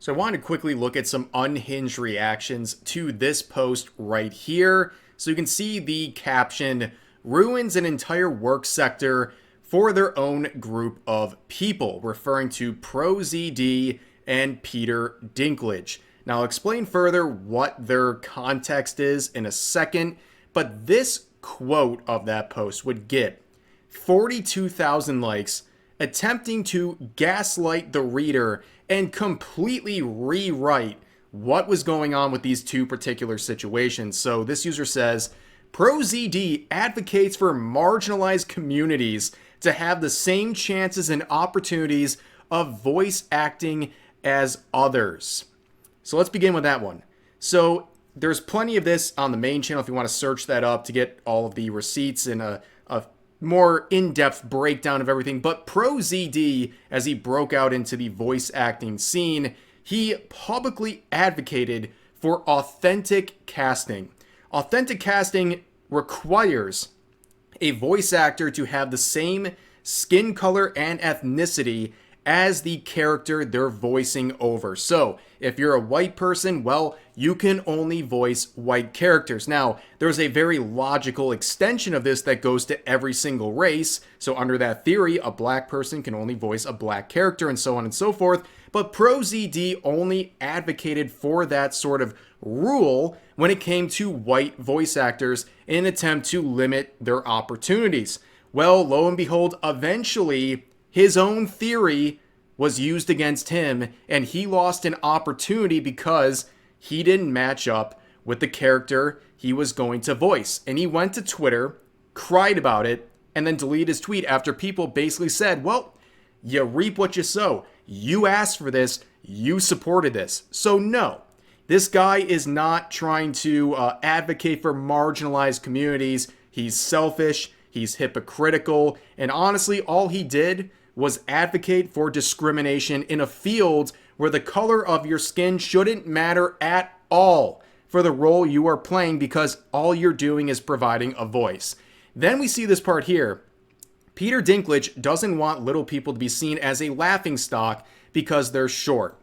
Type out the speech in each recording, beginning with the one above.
So I want to quickly look at some unhinged reactions to this post right here. So you can see the caption, ruins an entire work sector for their own group of people, referring to ProZD and Peter Dinklage. Now I'll explain further what their context is in a second, but this quote of that post would get 42,000 likes, attempting to gaslight the reader and completely rewrite what was going on with these two particular situations. So this user says, ProZD advocates for marginalized communities to have the same chances and opportunities of voice acting as others. So let's begin with that one. So there's plenty of this on the main channel if you want to search that up to get all of the receipts and a more in-depth breakdown of everything. But ProZD, as he broke out into the voice acting scene, he publicly advocated for authentic casting. Authentic casting requires a voice actor to have the same skin color and ethnicity as the character they're voicing over. So if you're a white person, well, you can only voice white characters. Now, there's a very logical extension of this that goes to every single race. So under that theory, a black person can only voice a black character and so on and so forth. But ProZD only advocated for that sort of rule when it came to white voice actors in an attempt to limit their opportunities. Well, lo and behold, eventually his own theory was used against him, and he lost an opportunity because he didn't match up with the character he was going to voice. And he went to Twitter, cried about it, and then deleted his tweet after people basically said, well, you reap what you sow. You asked for this. You supported this. So no, this guy is not trying to advocate for marginalized communities. He's selfish. He's hypocritical. And honestly, all he did was advocate for discrimination in a field where the color of your skin shouldn't matter at all for the role you are playing, because all you're doing is providing a voice. Then we see this part here. Peter Dinklage doesn't want little people to be seen as a laughingstock because they're short.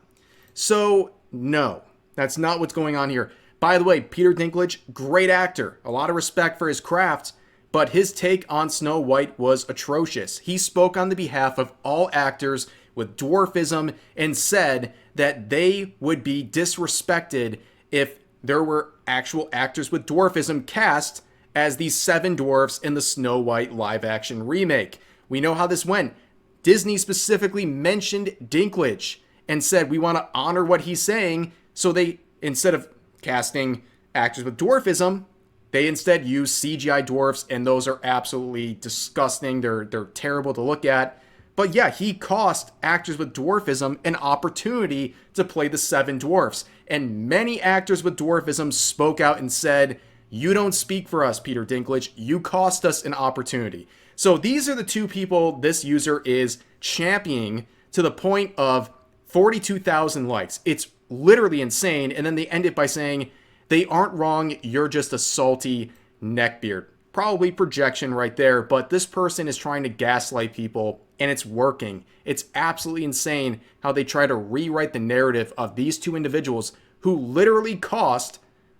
So no, that's not what's going on here. By the way, Peter Dinklage, great actor, a lot of respect for his craft, but his take on Snow White was atrocious. He spoke on the behalf of all actors with dwarfism and said that they would be disrespected if there were actual actors with dwarfism cast as the 7 dwarfs in the Snow White live-action remake. We know how this went. Disney specifically mentioned Dinklage and said, we want to honor what he's saying, so they, instead of casting actors with dwarfism, they instead use CGI dwarfs, and those are absolutely disgusting. They're terrible to look at. But yeah, he cost actors with dwarfism an opportunity to play the 7 dwarfs. And many actors with dwarfism spoke out and said, you don't speak for us, Peter Dinklage. You cost us an opportunity. So these are the two people this user is championing to the point of 42,000 likes. It's literally insane. And then they end it by saying, they aren't wrong, you're just a salty neckbeard. Probably projection right there, but this person is trying to gaslight people, and it's working. It's absolutely insane how they try to rewrite the narrative of these two individuals who literally cost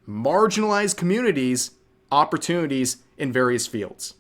marginalized communities opportunities in various fields.